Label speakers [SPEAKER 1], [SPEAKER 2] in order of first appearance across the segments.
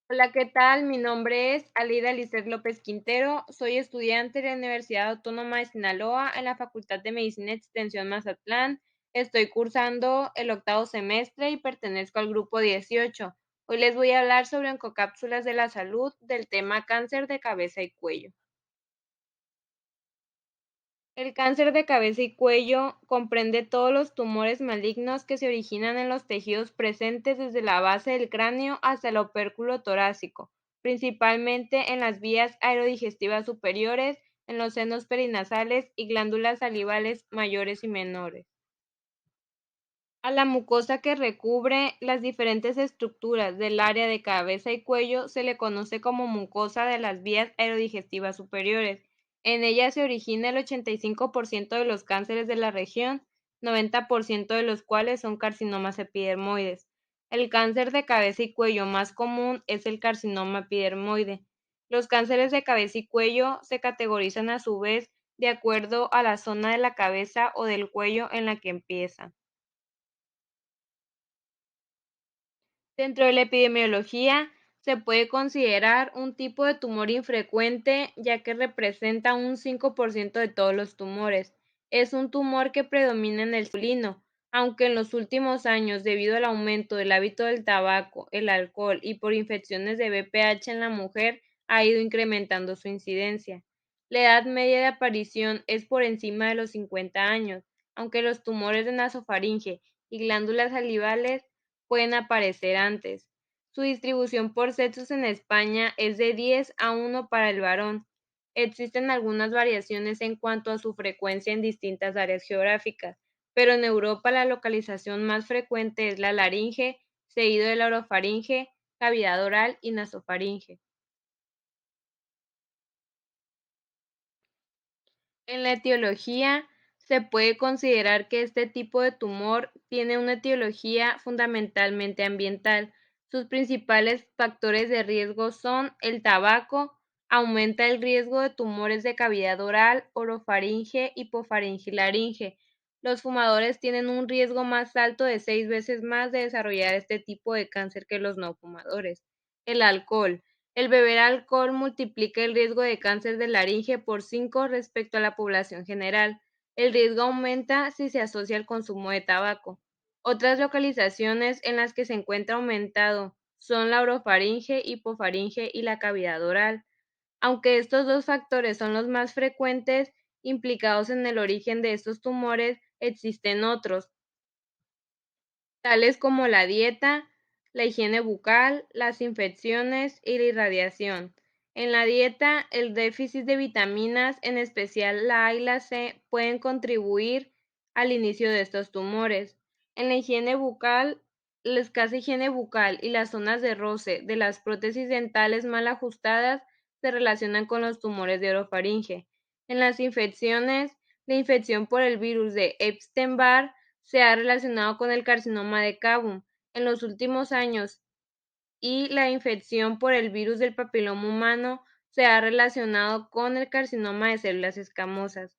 [SPEAKER 1] Hola, ¿qué tal? Mi nombre es Alida Lizeth López Quintero, soy estudiante de la Universidad Autónoma de Sinaloa en la Facultad de Medicina y Extensión Mazatlán. Estoy cursando el octavo semestre y pertenezco al grupo 18. Hoy les voy a hablar sobre oncocápsulas de la salud del tema cáncer de cabeza y cuello. El cáncer de cabeza y cuello comprende todos los tumores malignos que se originan en los tejidos presentes desde la base del cráneo hasta el opérculo torácico, principalmente en las vías aerodigestivas superiores, en los senos perinasales y glándulas salivales mayores y menores. A la mucosa que recubre las diferentes estructuras del área de cabeza y cuello se le conoce como mucosa de las vías aerodigestivas superiores. En ella se origina el 85% de los cánceres de la región, 90% de los cuales son carcinomas epidermoides. El cáncer de cabeza y cuello más común es el carcinoma epidermoide. Los cánceres de cabeza y cuello se categorizan a su vez de acuerdo a la zona de la cabeza o del cuello en la que empiezan. Dentro de la epidemiología, se puede considerar un tipo de tumor infrecuente, ya que representa un 5% de todos los tumores. Es un tumor que predomina en el masculino, aunque en los últimos años, debido al aumento del hábito del tabaco, el alcohol y por infecciones de VPH en la mujer, ha ido incrementando su incidencia. La edad media de aparición es por encima de los 50 años, aunque los tumores de nasofaringe y glándulas salivales pueden aparecer antes. Su distribución por sexos en España es de 10:1 para el varón. Existen algunas variaciones en cuanto a su frecuencia en distintas áreas geográficas, pero en Europa la localización más frecuente es la laringe, seguido de la orofaringe, cavidad oral y nasofaringe. En la etiología, se puede considerar que este tipo de tumor tiene una etiología fundamentalmente ambiental. Sus principales factores de riesgo son el tabaco, aumenta el riesgo de tumores de cavidad oral, orofaringe, hipofaringe y laringe. Los fumadores tienen un riesgo más alto de 6 veces más de desarrollar este tipo de cáncer que los no fumadores. El alcohol. El beber alcohol multiplica el riesgo de cáncer de laringe por 5 respecto a la población general. El riesgo aumenta si se asocia al consumo de tabaco. Otras localizaciones en las que se encuentra aumentado son la orofaringe, hipofaringe y la cavidad oral. Aunque estos dos factores son los más frecuentes implicados en el origen de estos tumores, existen otros, tales como la dieta, la higiene bucal, las infecciones y la irradiación. En la dieta, el déficit de vitaminas, en especial la A y la C, pueden contribuir al inicio de estos tumores. En la higiene bucal, la escasa higiene bucal y las zonas de roce de las prótesis dentales mal ajustadas se relacionan con los tumores de orofaringe. En las infecciones, la infección por el virus de Epstein-Barr se ha relacionado con el carcinoma de Cabum en los últimos años y la infección por el virus del papiloma humano se ha relacionado con el carcinoma de células escamosas.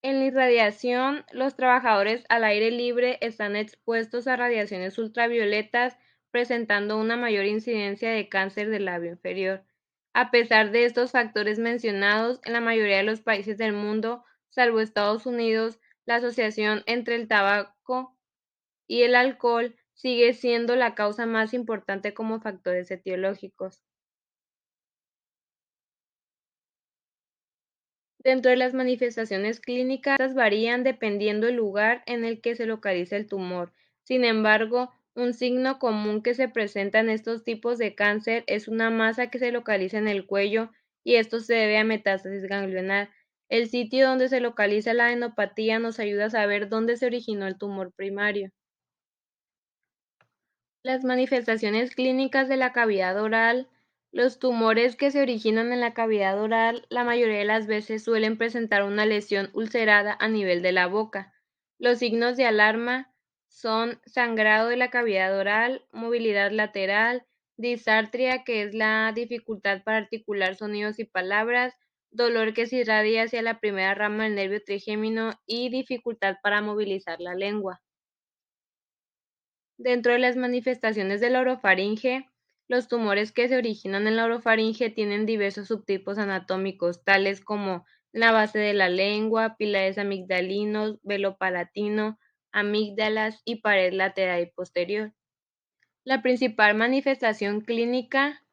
[SPEAKER 1] En la irradiación, los trabajadores al aire libre están expuestos a radiaciones ultravioletas, presentando una mayor incidencia de cáncer del labio inferior. A pesar de estos factores mencionados, en la mayoría de los países del mundo, salvo Estados Unidos, la asociación entre el tabaco y el alcohol sigue siendo la causa más importante como factores etiológicos. Dentro de las manifestaciones clínicas, estas varían dependiendo del lugar en el que se localiza el tumor. Sin embargo, un signo común que se presenta en estos tipos de cáncer es una masa que se localiza en el cuello y esto se debe a metástasis ganglionar. El sitio donde se localiza la adenopatía nos ayuda a saber dónde se originó el tumor primario. Las manifestaciones clínicas de la cavidad oral. Los tumores que se originan en la cavidad oral la mayoría de las veces suelen presentar una lesión ulcerada a nivel de la boca. Los signos de alarma son sangrado de la cavidad oral, movilidad lateral, disartria, que es la dificultad para articular sonidos y palabras, dolor que se irradia hacia la primera rama del nervio trigémino y dificultad para movilizar la lengua. Dentro de las manifestaciones de la orofaringe, Los tumores que se originan en la orofaringe tienen diversos subtipos anatómicos, tales como la base de la lengua, pilares amigdalinos, velo palatino, amígdalas y pared lateral y posterior. La principal manifestación clínica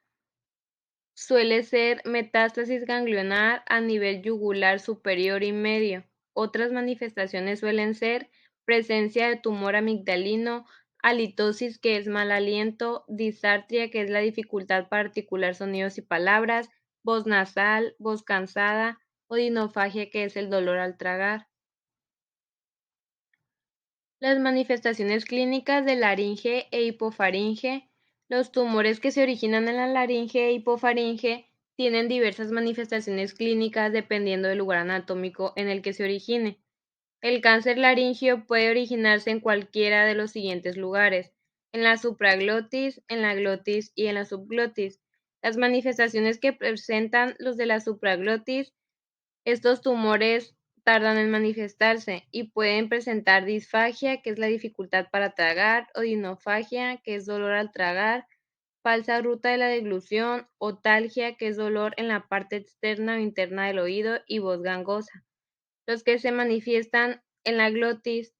[SPEAKER 1] suele ser metástasis ganglionar a nivel yugular superior y medio. Otras manifestaciones suelen ser presencia de tumor amigdalino, halitosis, que es mal aliento, disartria, que es la dificultad para articular sonidos y palabras, voz nasal, voz cansada, o dinofagia, que es el dolor al tragar. Las manifestaciones clínicas de laringe e hipofaringe. Los tumores que se originan en la laringe e hipofaringe tienen diversas manifestaciones clínicas dependiendo del lugar anatómico en el que se origine. El cáncer laringio puede originarse en cualquiera de los siguientes lugares: en la supraglotis, en la glotis y en la subglotis. Las manifestaciones que presentan los de la supraglotis: estos tumores tardan en manifestarse y pueden presentar disfagia, que es la dificultad para tragar, o dinofagia, que es dolor al tragar, falsa ruta de la deglución, otalgia, que es dolor en la parte externa o interna del oído, y voz gangosa. Los que se manifiestan en la glotis: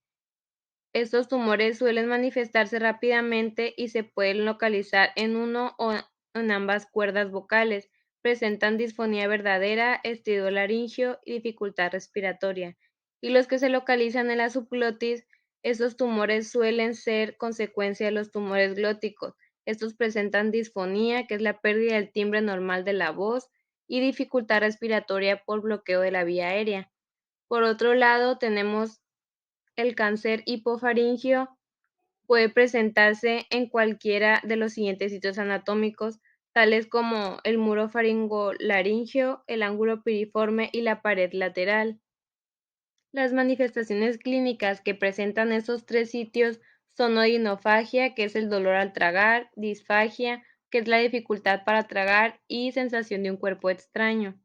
[SPEAKER 1] estos tumores suelen manifestarse rápidamente y se pueden localizar en uno o en ambas cuerdas vocales. Presentan disfonía verdadera, estridor laringio y dificultad respiratoria. Y los que se localizan en la subglotis: estos tumores suelen ser consecuencia de los tumores glóticos. Estos presentan disfonía, que es la pérdida del timbre normal de la voz, y dificultad respiratoria por bloqueo de la vía aérea. Por otro lado, tenemos el cáncer hipofaringio. Puede presentarse en cualquiera de los siguientes sitios anatómicos, tales como el muro faringolaringio, el ángulo piriforme y la pared lateral. Las manifestaciones clínicas que presentan estos tres sitios son odinofagia, que es el dolor al tragar, disfagia, que es la dificultad para tragar, y sensación de un cuerpo extraño.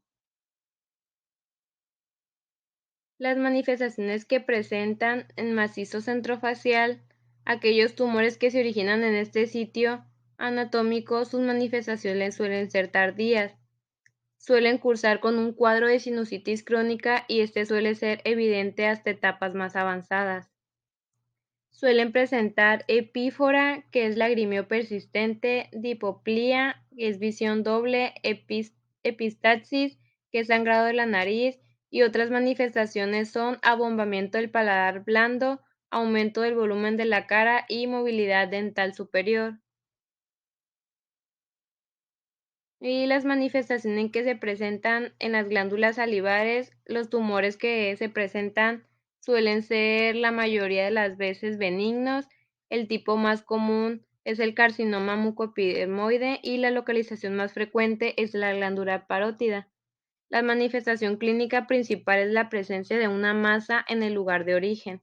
[SPEAKER 1] Las manifestaciones que presentan en macizo centrofacial: aquellos tumores que se originan en este sitio anatómico, sus manifestaciones suelen ser tardías. Suelen cursar con un cuadro de sinusitis crónica y este suele ser evidente hasta etapas más avanzadas. Suelen presentar epífora, que es lagrimeo persistente, dipoplía, que es visión doble, epistaxis, que es sangrado de la nariz, y otras manifestaciones son abombamiento del paladar blando, aumento del volumen de la cara y movilidad dental superior. Y las manifestaciones que se presentan en las glándulas salivares: los tumores que se presentan suelen ser la mayoría de las veces benignos. El tipo más común es el carcinoma mucoepidermoide y la localización más frecuente es la glándula parótida. La manifestación clínica principal es la presencia de una masa en el lugar de origen.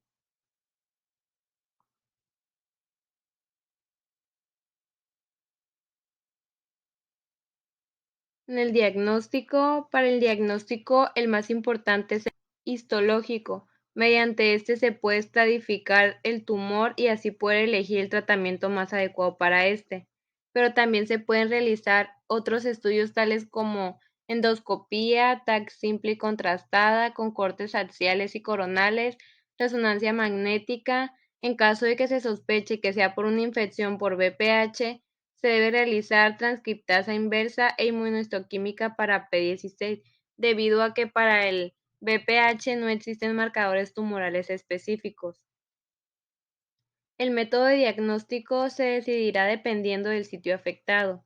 [SPEAKER 1] Para el diagnóstico, el más importante es el histológico. Mediante este se puede estratificar el tumor y así poder elegir el tratamiento más adecuado para este. Pero también se pueden realizar otros estudios tales como endoscopía, TAC simple y contrastada con cortes axiales y coronales, resonancia magnética. En caso de que se sospeche que sea por una infección por VPH, se debe realizar transcriptasa inversa e inmunohistoquímica para P16, debido a que para el VPH no existen marcadores tumorales específicos. El método de diagnóstico se decidirá dependiendo del sitio afectado.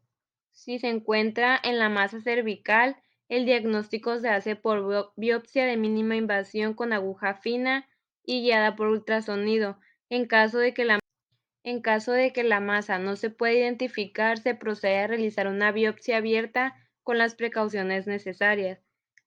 [SPEAKER 1] Si se encuentra en la masa cervical, el diagnóstico se hace por biopsia de mínima invasión con aguja fina y guiada por ultrasonido. En caso de que la masa no se pueda identificar, se procede a realizar una biopsia abierta con las precauciones necesarias.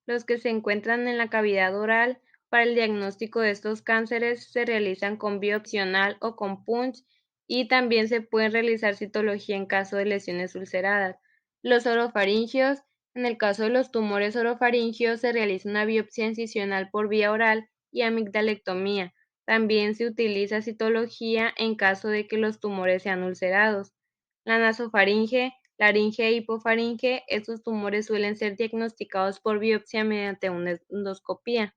[SPEAKER 1] Los que se encuentran en la cavidad oral: para el diagnóstico de estos cánceres se realizan con biopsia opcional o con punch, y también se puede realizar citología en caso de lesiones ulceradas. Los orofaringios: en el caso de los tumores orofaringios se realiza una biopsia incisional por vía oral y amigdalectomía. También se utiliza citología en caso de que los tumores sean ulcerados. La nasofaringe: laringe e hipofaringe, estos tumores suelen ser diagnosticados por biopsia mediante una endoscopía.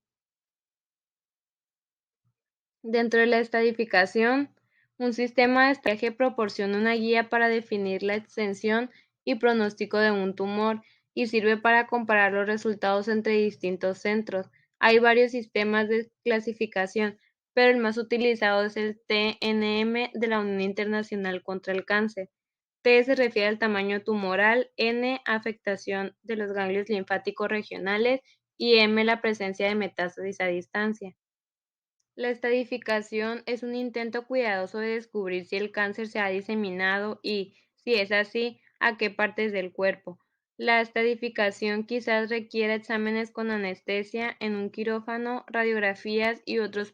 [SPEAKER 1] Dentro de la estadificación, un sistema de estadiaje proporciona una guía para definir la extensión y pronóstico de un tumor y sirve para comparar los resultados entre distintos centros. Hay varios sistemas de clasificación, pero el más utilizado es el TNM de la Unión Internacional contra el Cáncer. T se refiere al tamaño tumoral, N afectación de los ganglios linfáticos regionales y M la presencia de metástasis a distancia. La estadificación es un intento cuidadoso de descubrir si el cáncer se ha diseminado y, si es así, a qué partes del cuerpo. La estadificación quizás requiera exámenes con anestesia en un quirófano, radiografías y otros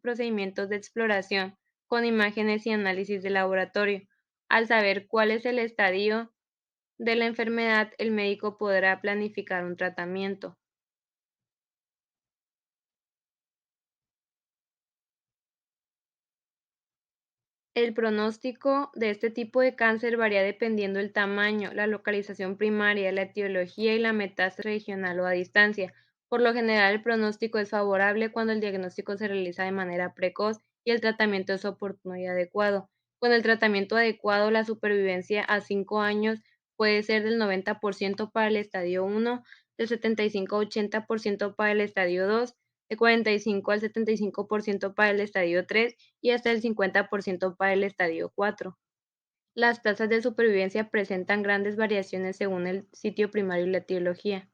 [SPEAKER 1] procedimientos de exploración, con imágenes y análisis de laboratorio. Al saber cuál es el estadio de la enfermedad, el médico podrá planificar un tratamiento. El pronóstico de este tipo de cáncer varía dependiendo del tamaño, la localización primaria, la etiología y la metástasis regional o a distancia. Por lo general, el pronóstico es favorable cuando el diagnóstico se realiza de manera precoz y el tratamiento es oportuno y adecuado. Con el tratamiento adecuado, la supervivencia a 5 años puede ser del 90% para el estadio 1, del 75 a 80% para el estadio 2, de 45 al 75% para el estadio 3 y hasta el 50% para el estadio 4. Las tasas de supervivencia presentan grandes variaciones según el sitio primario y la etiología.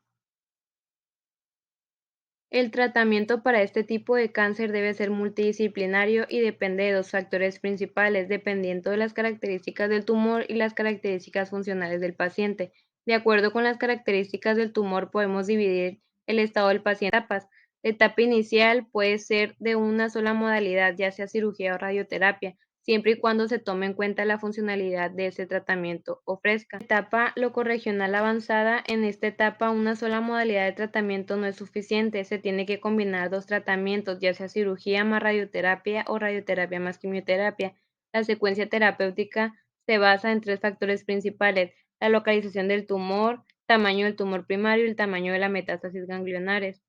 [SPEAKER 1] El tratamiento para este tipo de cáncer debe ser multidisciplinario y depende de dos factores principales, dependiendo de las características del tumor y las características funcionales del paciente. De acuerdo con las características del tumor, podemos dividir el estado del paciente en etapas. La etapa inicial puede ser de una sola modalidad, ya sea cirugía o radioterapia, siempre y cuando se tome en cuenta la funcionalidad de ese tratamiento ofrezca. Etapa locorregional avanzada. En esta etapa, una sola modalidad de tratamiento no es suficiente, se tiene que combinar dos tratamientos, ya sea cirugía más radioterapia o radioterapia más quimioterapia. La secuencia terapéutica se basa en tres factores principales: la localización del tumor, tamaño del tumor primario y el tamaño de la metástasis ganglionares.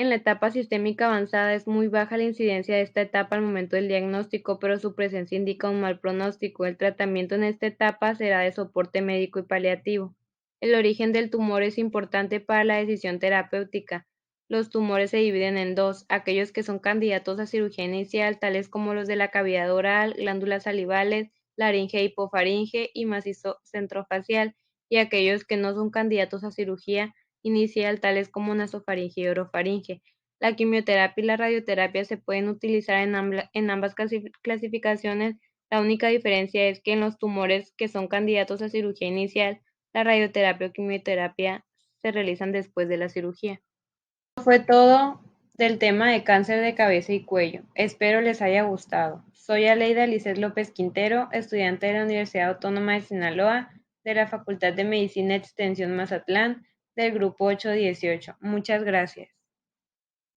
[SPEAKER 1] En la etapa sistémica avanzada es muy baja la incidencia de esta etapa al momento del diagnóstico, pero su presencia indica un mal pronóstico. El tratamiento en esta etapa será de soporte médico y paliativo. El origen del tumor es importante para la decisión terapéutica. Los tumores se dividen en dos: aquellos que son candidatos a cirugía inicial, tales como los de la cavidad oral, glándulas salivales, laringe, hipofaringe y macizo centrofacial, y aquellos que no son candidatos a cirugía inicial, tales como nasofaringe y orofaringe. La quimioterapia y la radioterapia se pueden utilizar en ambas clasificaciones. La única diferencia es que en los tumores que son candidatos a cirugía inicial, la radioterapia o quimioterapia se realizan después de la cirugía. Eso fue todo del tema de cáncer de cabeza y cuello. Espero les haya gustado. Soy Aleida Lizeth López Quintero, estudiante de la Universidad Autónoma de Sinaloa, de la Facultad de Medicina Extensión Mazatlán, del grupo 818. Muchas gracias.